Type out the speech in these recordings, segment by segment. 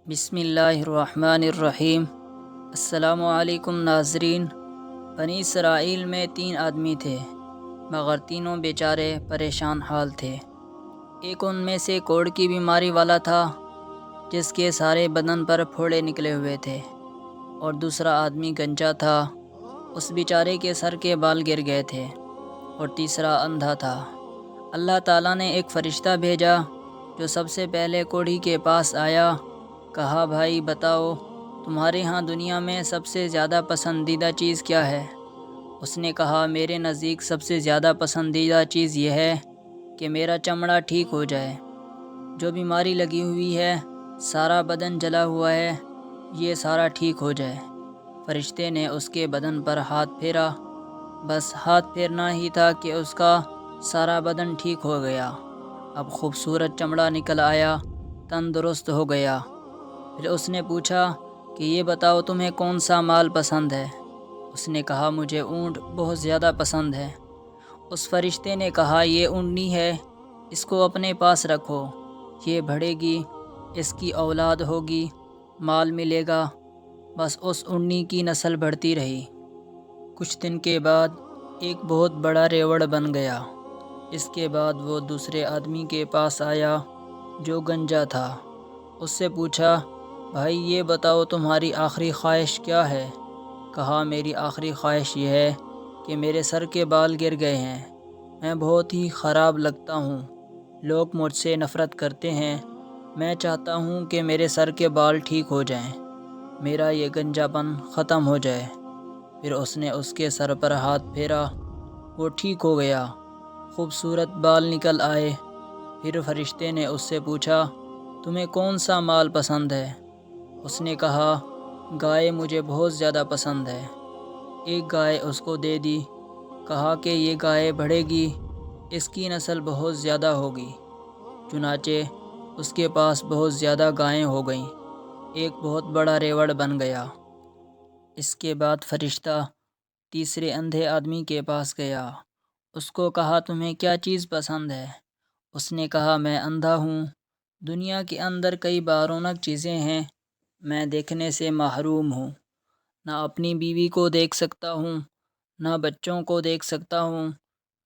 بسم اللہ الرحمن الرحیم۔ السلام علیکم ناظرین۔ بنی اسرائیل میں 3 آدمی تھے، مگر تینوں بیچارے پریشان حال تھے۔ ایک ان میں سے کوڑ کی بیماری والا تھا، جس کے سارے بدن پر پھوڑے نکلے ہوئے تھے، اور دوسرا آدمی گنجا تھا، اس بیچارے کے سر کے بال گر گئے تھے، اور تیسرا اندھا تھا۔ اللہ تعالیٰ نے ایک فرشتہ بھیجا جو سب سے پہلے کوڑھی کے پاس آیا۔ کہا، بھائی بتاؤ، تمہارے ہاں دنیا میں سب سے زیادہ پسندیدہ چیز کیا ہے؟ اس نے کہا، میرے نزدیک سب سے زیادہ پسندیدہ چیز یہ ہے کہ میرا چمڑا ٹھیک ہو جائے۔ جو بیماری لگی ہوئی ہے، سارا بدن جلا ہوا ہے، یہ سارا ٹھیک ہو جائے۔ فرشتے نے اس کے بدن پر ہاتھ پھیرا، بس ہاتھ پھیرنا ہی تھا کہ اس کا سارا بدن ٹھیک ہو گیا۔ اب خوبصورت چمڑا نکل آیا، تندرست ہو گیا۔ پھر اس نے پوچھا کہ یہ بتاؤ تمہیں کون سا مال پسند ہے؟ اس نے کہا، مجھے اونٹ بہت زیادہ پسند ہے۔ اس فرشتے نے کہا، یہ اونٹنی ہے، اس کو اپنے پاس رکھو، یہ بڑھے گی، اس کی اولاد ہوگی، مال ملے گا۔ بس اس اونٹنی کی نسل بڑھتی رہی۔ کچھ دن کے بعد ایک بہت بڑا ریوڑ بن گیا۔ اس کے بعد وہ دوسرے آدمی کے پاس آیا جو گنجا تھا۔ اس سے پوچھا، بھائی یہ بتاؤ تمہاری آخری خواہش کیا ہے؟ کہا، میری آخری خواہش یہ ہے کہ میرے سر کے بال گر گئے ہیں، میں بہت ہی خراب لگتا ہوں، لوگ مجھ سے نفرت کرتے ہیں، میں چاہتا ہوں کہ میرے سر کے بال ٹھیک ہو جائیں، میرا یہ گنجا پن ختم ہو جائے۔ پھر اس نے اس کے سر پر ہاتھ پھیرا، وہ ٹھیک ہو گیا، خوبصورت بال نکل آئے۔ پھر فرشتے نے اس سے پوچھا، تمہیں کون سا مال پسند ہے؟ اس نے کہا، گائے مجھے بہت زیادہ پسند ہے۔ ایک گائے اس کو دے دی۔ کہا کہ یہ گائے بڑھے گی، اس کی نسل بہت زیادہ ہوگی۔ چنانچہ اس کے پاس بہت زیادہ گائیں ہو گئیں، ایک بہت بڑا ریوڑ بن گیا۔ اس کے بعد فرشتہ تیسرے اندھے آدمی کے پاس گیا۔ اس کو کہا، تمہیں کیا چیز پسند ہے؟ اس نے کہا، میں اندھا ہوں، دنیا کے اندر کئی بارونق چیزیں ہیں، میں دیکھنے سے محروم ہوں، نہ اپنی بیوی کو دیکھ سکتا ہوں، نہ بچوں کو دیکھ سکتا ہوں،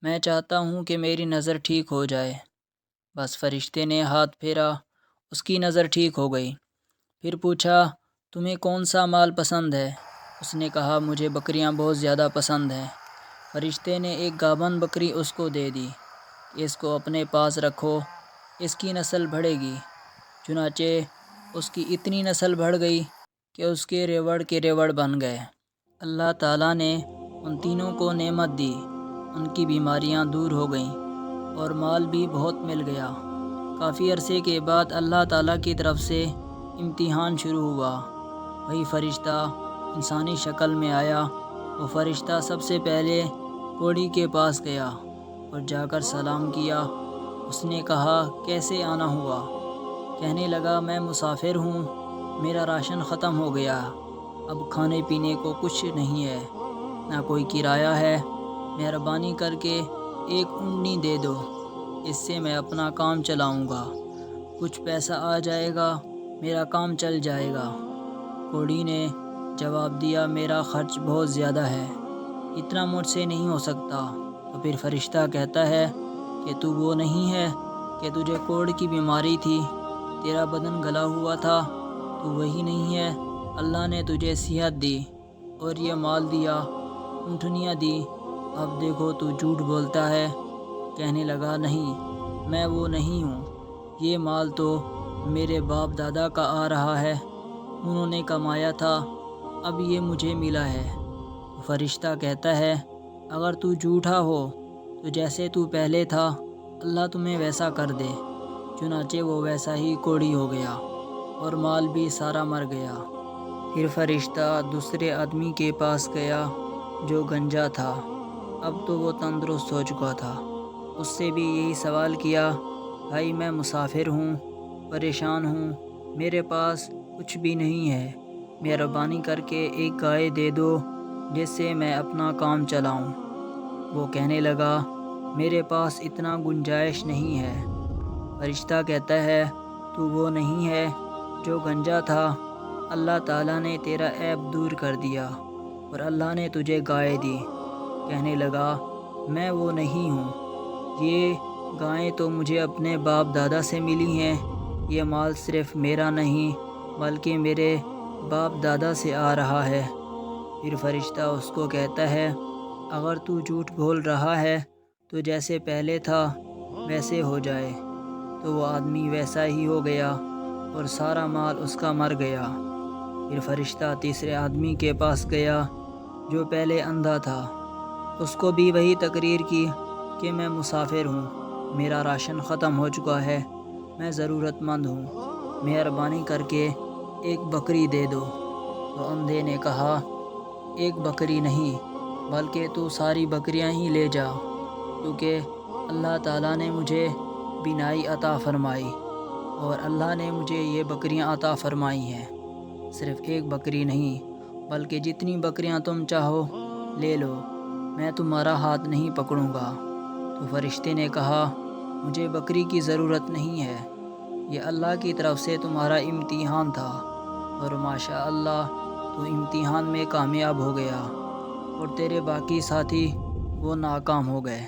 میں چاہتا ہوں کہ میری نظر ٹھیک ہو جائے۔ بس فرشتے نے ہاتھ پھیرا، اس کی نظر ٹھیک ہو گئی۔ پھر پوچھا، تمہیں کون سا مال پسند ہے؟ اس نے کہا، مجھے بکریاں بہت زیادہ پسند ہیں۔ فرشتے نے ایک گابن بکری اس کو دے دی، اس کو اپنے پاس رکھو، اس کی نسل بڑھے گی۔ چنانچہ اس کی اتنی نسل بڑھ گئی کہ اس کے ریوڑ بن گئے۔ اللہ تعالیٰ نے ان تینوں کو نعمت دی، ان کی بیماریاں دور ہو گئیں، اور مال بھی بہت مل گیا۔ کافی عرصے کے بعد اللہ تعالیٰ کی طرف سے امتحان شروع ہوا۔ وہی فرشتہ انسانی شکل میں آیا۔ وہ فرشتہ سب سے پہلے کوڑھی کے پاس گیا اور جا کر سلام کیا۔ اس نے کہا، کیسے آنا ہوا؟ کہنے لگا، میں مسافر ہوں، میرا راشن ختم ہو گیا، اب کھانے پینے کو کچھ نہیں ہے، نہ کوئی کرایہ ہے، مہربانی کر کے ایک اونٹنی دے دو، اس سے میں اپنا کام چلاؤں گا، کچھ پیسہ آ جائے گا، میرا کام چل جائے گا۔ کوڑھی نے جواب دیا، میرا خرچ بہت زیادہ ہے، اتنا مجھ سے نہیں ہو سکتا۔ تو پھر فرشتہ کہتا ہے کہ تو وہ نہیں ہے کہ تجھے کوڑ کی بیماری تھی، تیرا بدن گلا ہوا تھا، تو وہی نہیں ہے، اللہ نے تجھے صحت دی اور یہ مال دیا، اونٹنیاں دی، اب دیکھو تو جھوٹ بولتا ہے۔ کہنے لگا، نہیں، میں وہ نہیں ہوں، یہ مال تو میرے باپ دادا کا آ رہا ہے، انہوں نے کمایا تھا، اب یہ مجھے ملا ہے۔ تو فرشتہ کہتا ہے، اگر تو جھوٹا ہو تو جیسے تو پہلے تھا، اللہ تمہیں ویسا کر دے۔ چنانچہ وہ ویسا ہی کوڑھی ہو گیا، اور مال بھی سارا مر گیا۔ پھر فرشتہ دوسرے آدمی کے پاس گیا جو گنجا تھا۔ اب تو وہ تندرست ہو چکا تھا۔ اس سے بھی یہی سوال کیا، بھائی میں مسافر ہوں، پریشان ہوں، میرے پاس کچھ بھی نہیں ہے، مہربانی کر کے ایک گائے دے دو جس سے میں اپنا کام چلاؤں۔ وہ کہنے لگا، میرے پاس اتنا گنجائش نہیں ہے۔ فرشتہ کہتا ہے، تو وہ نہیں ہے جو گنجا تھا اللہ تعالیٰ نے تیرا عیب دور کر دیا اور اللہ نے تجھے گائے دی۔ کہنے لگا میں وہ نہیں ہوں، یہ گائیں تو مجھے اپنے باپ دادا سے ملی ہیں، یہ مال صرف میرا نہیں بلکہ میرے باپ دادا سے آ رہا ہے۔ پھر فرشتہ اس کو کہتا ہے اگر تو جھوٹ بول رہا ہے تو جیسے پہلے تھا ویسے ہو جائے۔ تو وہ آدمی ویسا ہی ہو گیا اور سارا مال اس کا مر گیا۔ پھر فرشتہ تیسرے آدمی کے پاس گیا جو پہلے اندھا تھا، اس کو بھی وہی تقریر کی کہ میں مسافر ہوں، میرا راشن ختم ہو چکا ہے، میں ضرورت مند ہوں، مہربانی کر کے ایک بکری دے دو۔ تو اندھے نے کہا ایک بکری نہیں بلکہ تو ساری بکریاں ہی لے جا، کیونکہ اللہ تعالیٰ نے مجھے بینائی عطا فرمائی اور اللہ نے مجھے یہ بکریاں عطا فرمائی ہیں۔ صرف ایک بکری نہیں بلکہ جتنی بکریاں تم چاہو لے لو، میں تمہارا ہاتھ نہیں پکڑوں گا۔ تو فرشتے نے کہا مجھے بکری کی ضرورت نہیں ہے، یہ اللہ کی طرف سے تمہارا امتحان تھا اور ماشاء اللہ تو امتحان میں کامیاب ہو گیا اور تیرے باقی ساتھی وہ ناکام ہو گئے۔